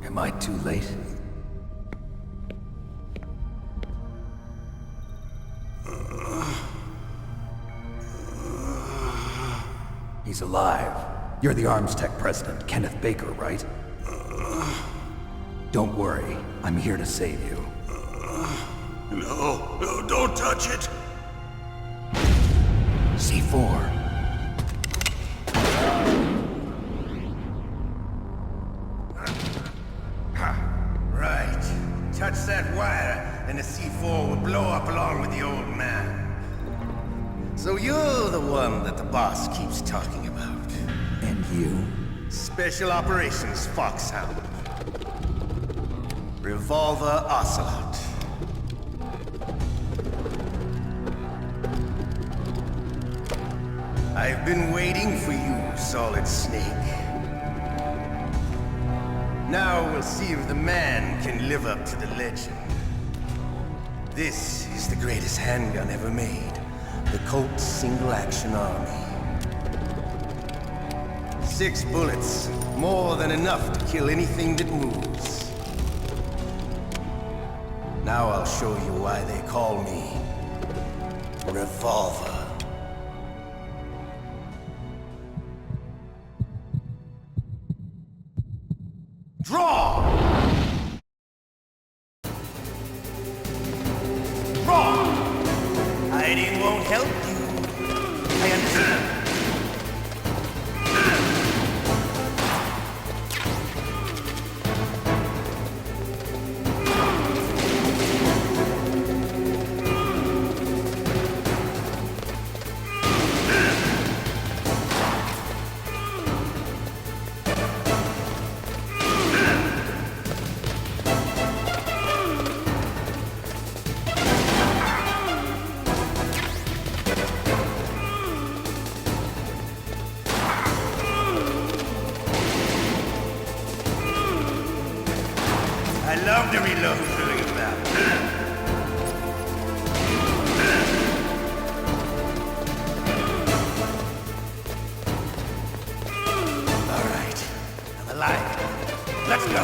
Am I too late? He's alive. You're the ARMSTECH President, Kenneth Baker, right? Don't worry, I'm here to save you. No, don't touch it! C4. Right. Touch that wire, and the C4 will blow up along with the old man. So you're the one that the boss keeps talking about. And you? Special Operations FOX-HOUND. Revolver Ocelot. I've been waiting for you, Solid Snake. Now we'll see if the man can live up to the legend. This is the greatest handgun ever made. The Colt's single-action army. 6 bullets, more than enough to kill anything that moves. Now I'll show you why they call me Revolver. Draw! Draw! Hiding won't help you. I understand. I love to reload the feeling of that. All right, I'm alive. Let's go.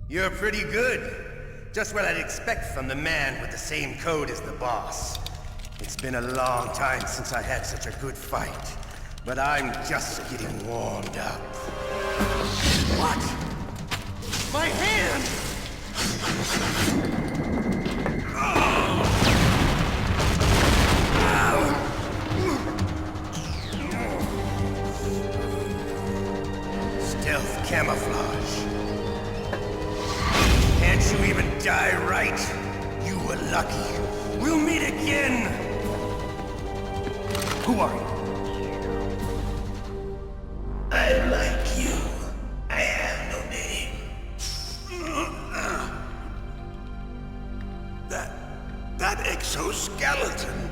You're pretty good. Just what I'd expect from the man with the same code as the boss. It's been a long time since I had such a good fight, but I'm just getting warmed up. What? My hand! Stealth camouflage. Can't you even die right? You were lucky. We'll meet again! Who are you? I like you. I have no name. That exoskeleton.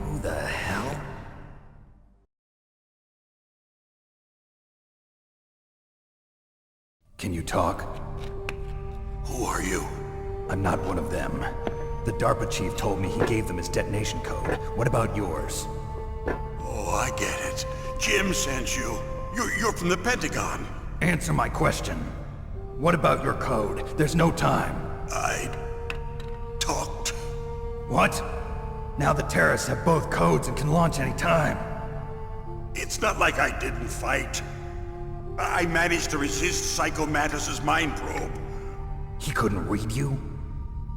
Who the hell? Can you talk? Who are you? I'm not one of them. The DARPA chief told me he gave them his detonation code. What about yours? Oh, I get it. Jim sent you. You're from the Pentagon. Answer my question. What about your code? There's no time. I talked. What? Now the terrorists have both codes and can launch any time. It's not like I didn't fight. I managed to resist Psycho Mantis's mind probe. He couldn't read you?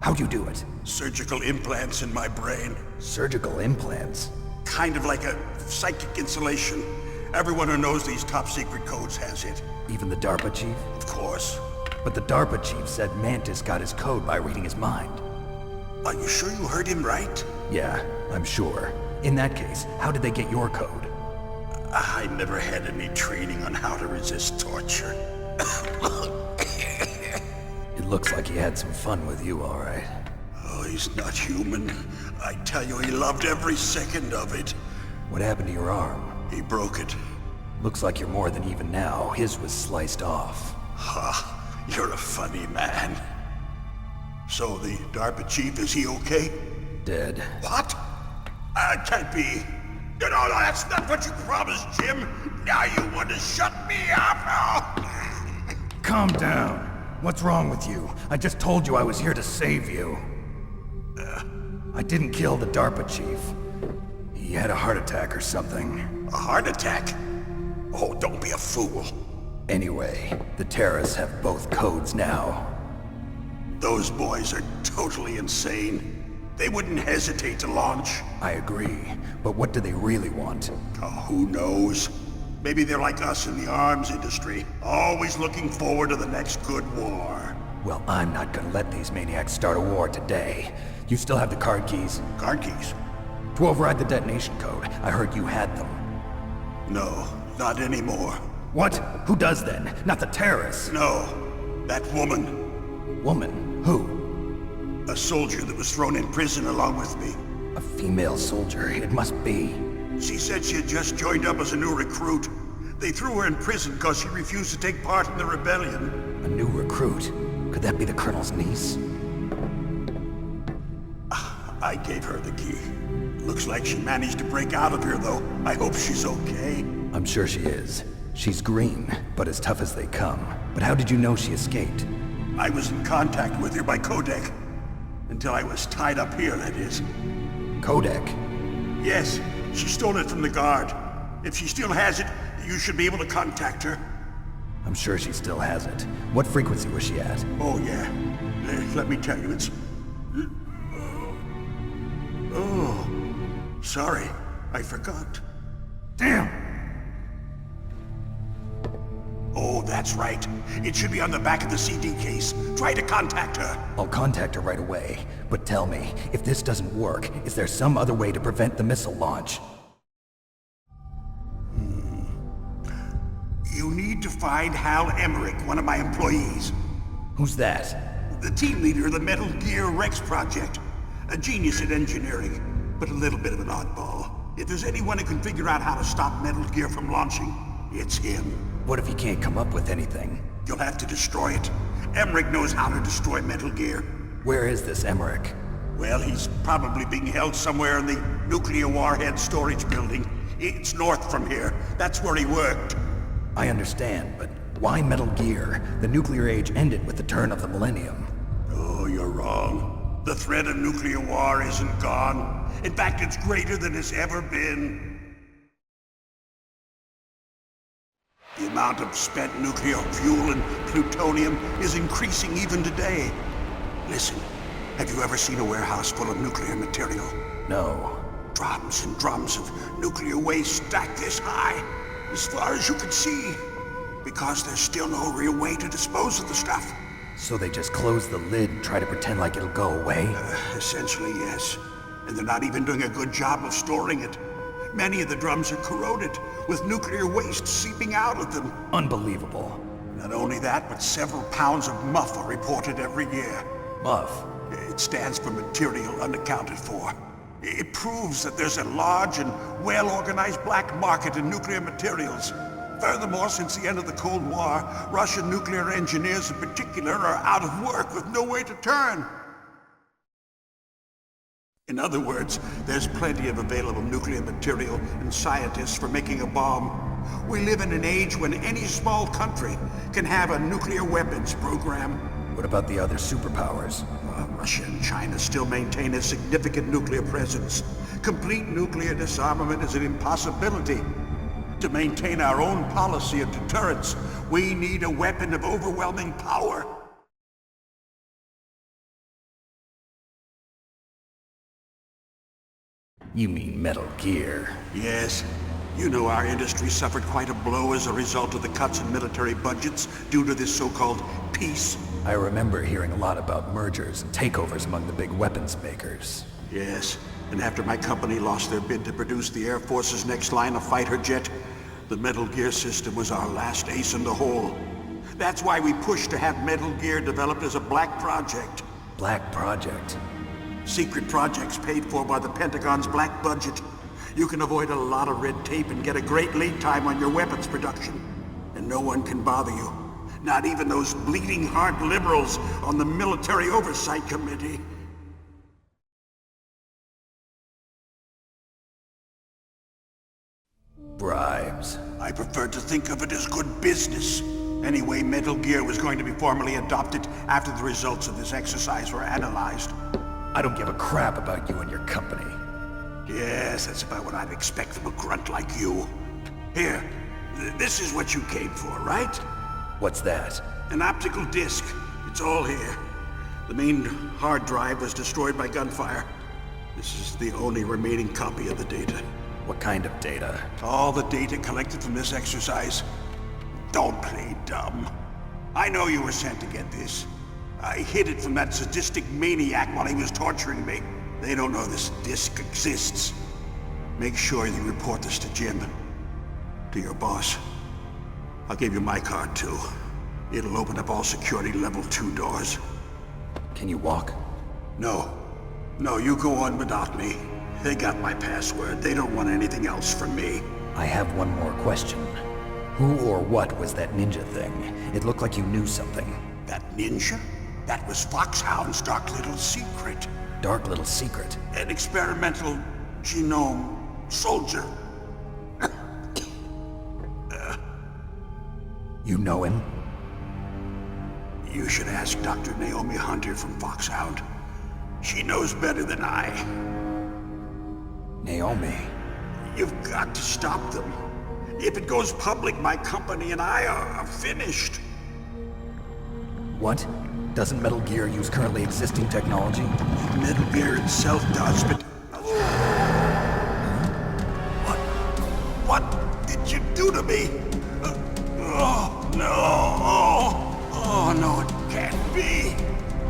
How'd you do it? Surgical implants in my brain. Surgical implants? Kind of like a psychic insulation. Everyone who knows these top secret codes has it. Even the DARPA chief? Of course. But the DARPA chief said Mantis got his code by reading his mind. Are you sure you heard him right? Yeah, I'm sure. In that case, how did they get your code? I never had any training on how to resist torture. It looks like he had some fun with you, all right. Oh, he's not human. I tell you, he loved every second of it. What happened to your arm? He broke it. Looks like you're more than even now. His was sliced off. Ha, you're a funny man. So the DARPA chief, is he okay? Dead. What? Can't be. No, that's not what you promised, Jim. Now you want to shut me up? Calm down. What's wrong with you? I just told you I was here to save you. I didn't kill the DARPA chief. He had a heart attack or something. A heart attack? Oh, don't be a fool. Anyway, the terrorists have both codes now. Those boys are totally insane. They wouldn't hesitate to launch. I agree, but what do they really want? Oh, who knows? Maybe they're like us in the arms industry, always looking forward to the next good war. Well, I'm not gonna let these maniacs start a war today. You still have the card keys? Card keys? To override the detonation code. I heard you had them. No, not anymore. What? Who does then? Not the terrorists. No, that woman. Woman? Who? A soldier that was thrown in prison along with me. A female soldier. It must be. She said she had just joined up as a new recruit. They threw her in prison because she refused to take part in the rebellion. A new recruit? Could that be the Colonel's niece? I gave her the key. Looks like she managed to break out of here, though. I hope she's okay. I'm sure she is. She's green, but as tough as they come. But how did you know she escaped? I was in contact with her by codec. Until I was tied up here, that is. Codec? Yes, she stole it from the guard. If she still has it, you should be able to contact her. I'm sure she still has it. What frequency was she at? Oh, yeah. Let me tell you, it's... Oh, sorry. I forgot. Damn! Oh, that's right. It should be on the back of the CD case. Try to contact her. I'll contact her right away. But tell me, if this doesn't work, is there some other way to prevent the missile launch? You need to find Hal Emmerich, one of my employees. Who's that? The team leader of the Metal Gear Rex project. A genius at engineering, but a little bit of an oddball. If there's anyone who can figure out how to stop Metal Gear from launching, it's him. What if he can't come up with anything? You'll have to destroy it. Emmerich knows how to destroy Metal Gear. Where is this Emmerich? Well, he's probably being held somewhere in the nuclear warhead storage building. It's north from here. That's where he worked. I understand, but why Metal Gear? The nuclear age ended with the turn of the millennium. Oh, you're wrong. The threat of nuclear war isn't gone. In fact, it's greater than it's ever been. The amount of spent nuclear fuel and plutonium is increasing even today. Listen, have you ever seen a warehouse full of nuclear material? No. Drums and drums of nuclear waste stacked this high, as far as you can see, because there's still no real way to dispose of the stuff. So they just close the lid and try to pretend like it'll go away? Essentially, yes. And they're not even doing a good job of storing it. Many of the drums are corroded, with nuclear waste seeping out of them. Unbelievable. Not only that, but several pounds of MUF are reported every year. MUF? It stands for material unaccounted for. It proves that there's a large and well-organized black market in nuclear materials. Furthermore, since the end of the Cold War, Russian nuclear engineers in particular are out of work with no way to turn. In other words, there's plenty of available nuclear material and scientists for making a bomb. We live in an age when any small country can have a nuclear weapons program. What about the other superpowers? Russia and China still maintain a significant nuclear presence. Complete nuclear disarmament is an impossibility. To maintain our own policy of deterrence, we need a weapon of overwhelming power. You mean Metal Gear. Yes. You know our industry suffered quite a blow as a result of the cuts in military budgets due to this so-called peace. I remember hearing a lot about mergers and takeovers among the big weapons makers. Yes. And after my company lost their bid to produce the Air Force's next line of fighter jet, the Metal Gear system was our last ace in the hole. That's why we pushed to have Metal Gear developed as a black project. Black Project? Secret projects paid for by the Pentagon's black budget. You can avoid a lot of red tape and get a great lead time on your weapons production. And no one can bother you. Not even those bleeding heart liberals on the Military Oversight Committee. Bribes. I prefer to think of it as good business. Anyway, Metal Gear was going to be formally adopted after the results of this exercise were analyzed. I don't give a crap about you and your company. Yes, that's about what I'd expect from a grunt like you. Here, this is what you came for, right? What's that? An optical disc. It's all here. The main hard drive was destroyed by gunfire. This is the only remaining copy of the data. What kind of data? All the data collected from this exercise. Don't play dumb. I know you were sent to get this. I hid it from that sadistic maniac while he was torturing me. They don't know this disc exists. Make sure you report this to Jim. To your boss. I'll give you my card too. It'll open up all security level 2 doors. Can you walk? No. No, you go on without me. They got my password. They don't want anything else from me. I have one more question. Who or what was that ninja thing? It looked like you knew something. That ninja? That was FOX-HOUND's dark little secret. Dark little secret? An experimental genome soldier. You know him? You should ask Dr. Naomi Hunter from FOX-HOUND. She knows better than I. Naomi? You've got to stop them. If it goes public, my company and I are finished. What? Doesn't Metal Gear use currently existing technology? Metal Gear itself does, but... What did you do to me? Oh, no. Oh, no, it can't be.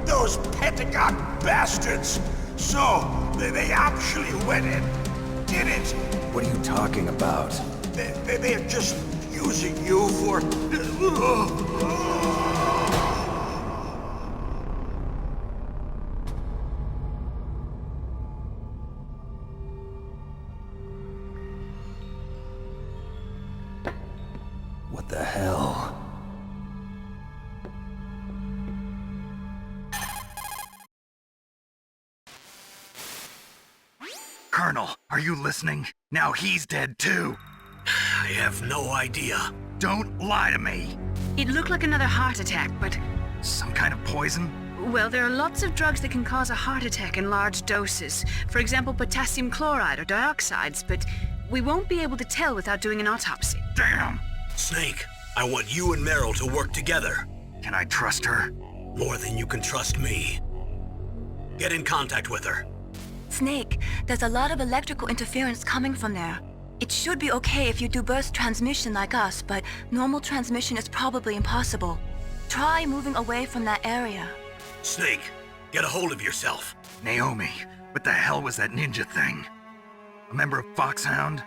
Those Pentagon bastards. So, they actually went and did it. What are you talking about? They're just using you for... What the hell? Colonel, are you listening? Now he's dead too. I have no idea. Don't lie to me. It looked like another heart attack, but... Some kind of poison? Well, there are lots of drugs that can cause a heart attack in large doses. For example, potassium chloride or dioxides, but we won't be able to tell without doing an autopsy. Damn! Snake, I want you and Meryl to work together. Can I trust her? More than you can trust me. Get in contact with her. Snake, there's a lot of electrical interference coming from there. It should be okay if you do burst transmission like us, but normal transmission is probably impossible. Try moving away from that area. Snake, get a hold of yourself. Naomi, what the hell was that ninja thing? A member of FOX-HOUND?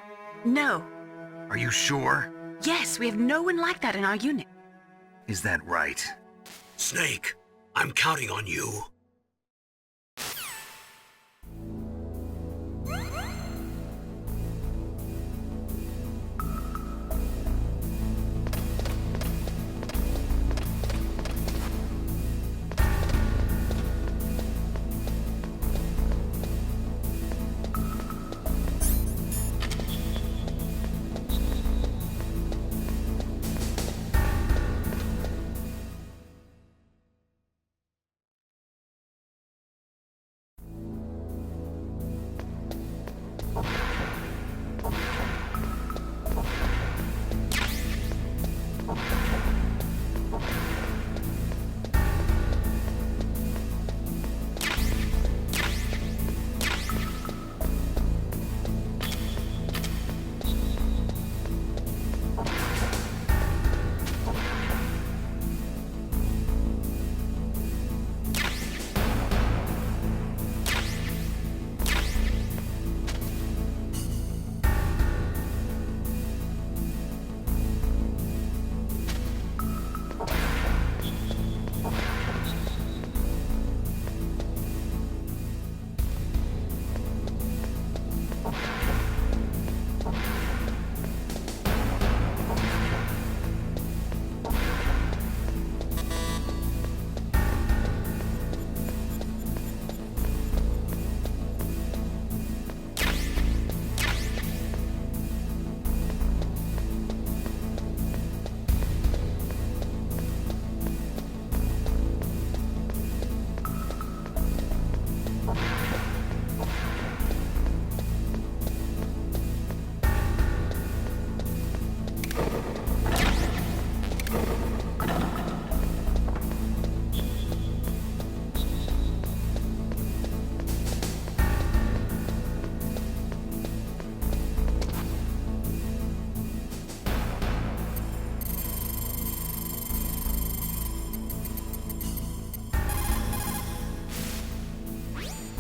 No. Are you sure? Yes, we have no one like that in our unit. Is that right? Snake, I'm counting on you.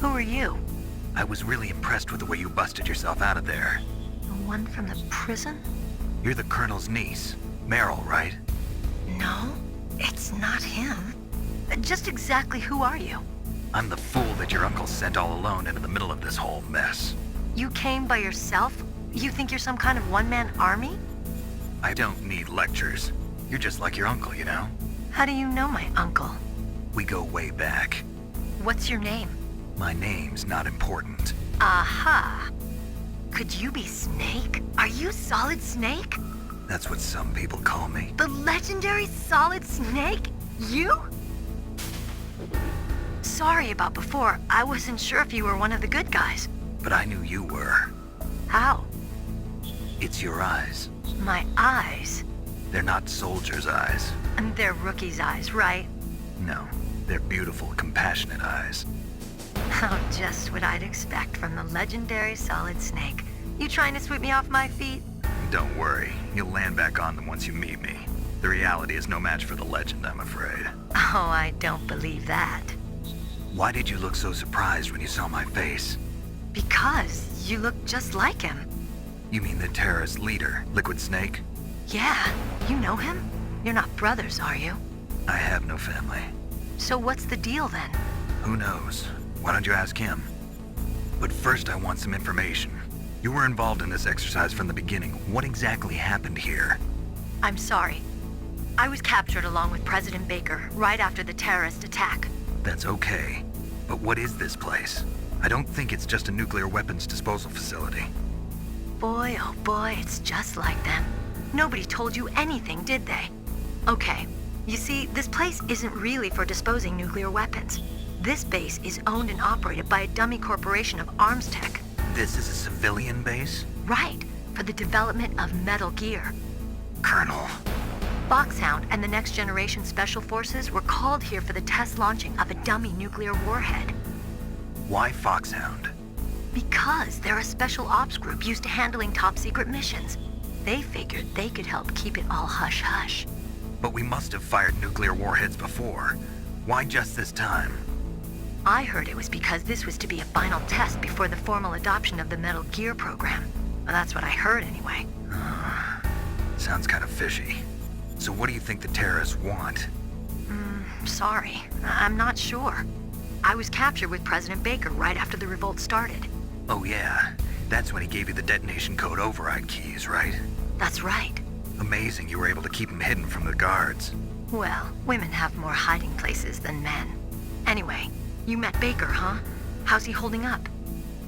Who are you? I was really impressed with the way you busted yourself out of there. The one from the prison? You're the Colonel's niece, Meryl, right? No, it's not him. Just exactly who are you? I'm the fool that your uncle sent all alone into the middle of this whole mess. You came by yourself? You think you're some kind of one-man army? I don't need lectures. You're just like your uncle, you know? How do you know my uncle? We go way back. What's your name? My name's not important. Aha! Could you be Snake? Are you Solid Snake? That's what some people call me. The legendary Solid Snake? You? Sorry about before. I wasn't sure if you were one of the good guys. But I knew you were. How? It's your eyes. My eyes? They're not soldiers' eyes. And they're rookies' eyes, right? No, they're beautiful, compassionate eyes. Oh, just what I'd expect from the legendary Solid Snake. You trying to sweep me off my feet? Don't worry, you'll land back on them once you meet me. The reality is no match for the legend, I'm afraid. Oh, I don't believe that. Why did you look so surprised when you saw my face? Because you look just like him. You mean the terrorist leader, Liquid Snake? Yeah, you know him? You're not brothers, are you? I have no family. So what's the deal then? Who knows? Why don't you ask him? But first I want some information. You were involved in this exercise from the beginning. What exactly happened here? I'm sorry. I was captured along with President Baker right after the terrorist attack. That's okay. But what is this place? I don't think it's just a nuclear weapons disposal facility. Boy, oh boy, it's just like them. Nobody told you anything, did they? Okay, you see, this place isn't really for disposing nuclear weapons. This base is owned and operated by a dummy corporation of ARMSTECH. This is a civilian base? Right, for the development of Metal Gear. Colonel. FOX-HOUND and the Next Generation Special Forces were called here for the test launching of a dummy nuclear warhead. Why FOX-HOUND? Because they're a special ops group used to handling top-secret missions. They figured they could help keep it all hush-hush. But we must have fired nuclear warheads before. Why just this time? I heard it was because this was to be a final test before the formal adoption of the Metal Gear program. Well, that's what I heard anyway. Sounds kind of fishy. So what do you think the terrorists want? Sorry, I'm not sure. I was captured with President Baker right after the revolt started. Oh yeah, that's when he gave you the detonation code override keys, right? That's right. Amazing you were able to keep him hidden from the guards. Well, women have more hiding places than men. Anyway, you met Baker, huh? How's he holding up?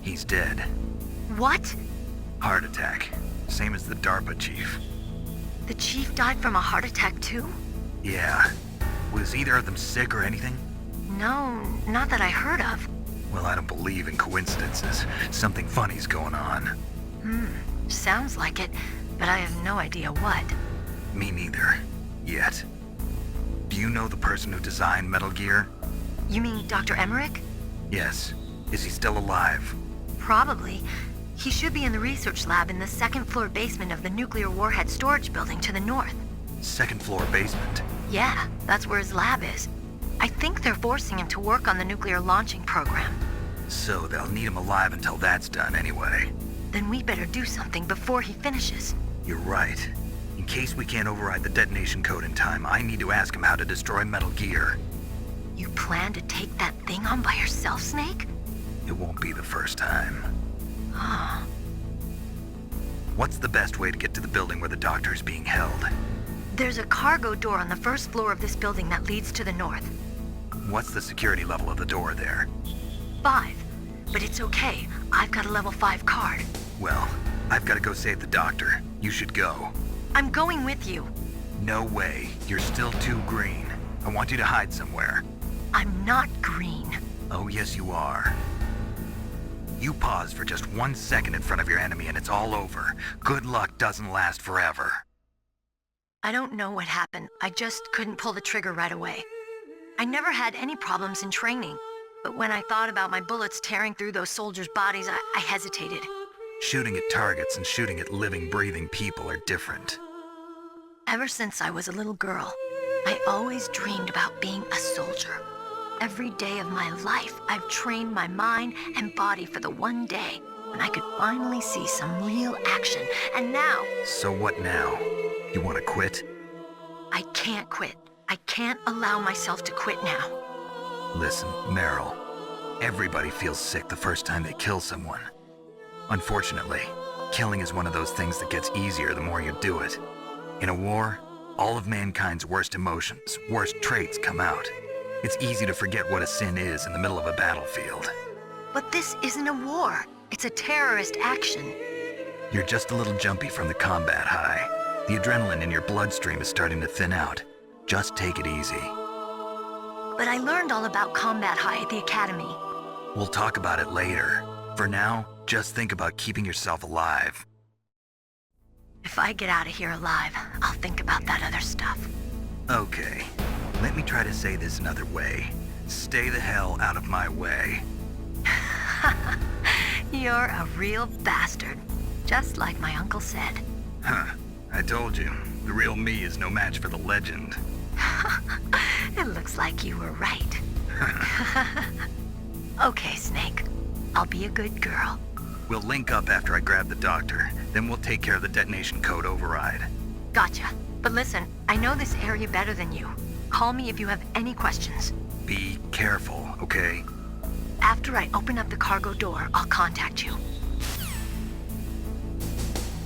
He's dead. What? Heart attack. Same as the DARPA chief. The chief died from a heart attack too? Yeah. Was either of them sick or anything? No, not that I heard of. Well, I don't believe in coincidences. Something funny's going on. Sounds like it, but I have no idea what. Me neither. Yet. Do you know the person who designed Metal Gear? You mean Dr. Emmerich? Yes. Is he still alive? Probably. He should be in the research lab in the second-floor basement of the nuclear warhead storage building to the north. Second floor basement. Yeah, that's where his lab is. I think they're forcing him to work on the nuclear launching program. So they'll need him alive until that's done anyway. Then we better do something before he finishes. You're right. In case we can't override the detonation code in time, I need to ask him how to destroy Metal Gear. You plan to take that thing on by yourself, Snake? It won't be the first time. What's the best way to get to the building where the doctor is being held? There's a cargo door on the first floor of this building that leads to the north. What's the security level of the door there? 5. But it's okay. I've got a level 5 card. Well, I've got to go save the doctor. You should go. I'm going with you. No way. You're still too green. I want you to hide somewhere. I'm not green. Oh, yes, you are. You pause for just 1 second in front of your enemy and it's all over. Good luck doesn't last forever. I don't know what happened. I just couldn't pull the trigger right away. I never had any problems in training, but when I thought about my bullets tearing through those soldiers' bodies, I hesitated. Shooting at targets and shooting at living, breathing people are different. Ever since I was a little girl, I always dreamed about being a soldier. Every day of my life, I've trained my mind and body for the one day when I could finally see some real action, and now... So what now? You want to quit? I can't quit. I can't allow myself to quit now. Listen, Meryl, everybody feels sick the first time they kill someone. Unfortunately, killing is one of those things that gets easier the more you do it. In a war, all of mankind's worst emotions, worst traits come out. It's easy to forget what a sin is in the middle of a battlefield. But this isn't a war. It's a terrorist action. You're just a little jumpy from the combat high. The adrenaline in your bloodstream is starting to thin out. Just take it easy. But I learned all about combat high at the academy. We'll talk about it later. For now, just think about keeping yourself alive. If I get out of here alive, I'll think about that other stuff. Okay, let me try to say this another way. Stay the hell out of my way. You're a real bastard, just like my uncle said. Huh, I told you, the real me is no match for the legend. It looks like you were right. Okay, Snake. I'll be a good girl. We'll link up after I grab the doctor, then we'll take care of the detonation code override. Gotcha. But listen, I know this area better than you. Call me if you have any questions. Be careful, okay? After I open up the cargo door, I'll contact you.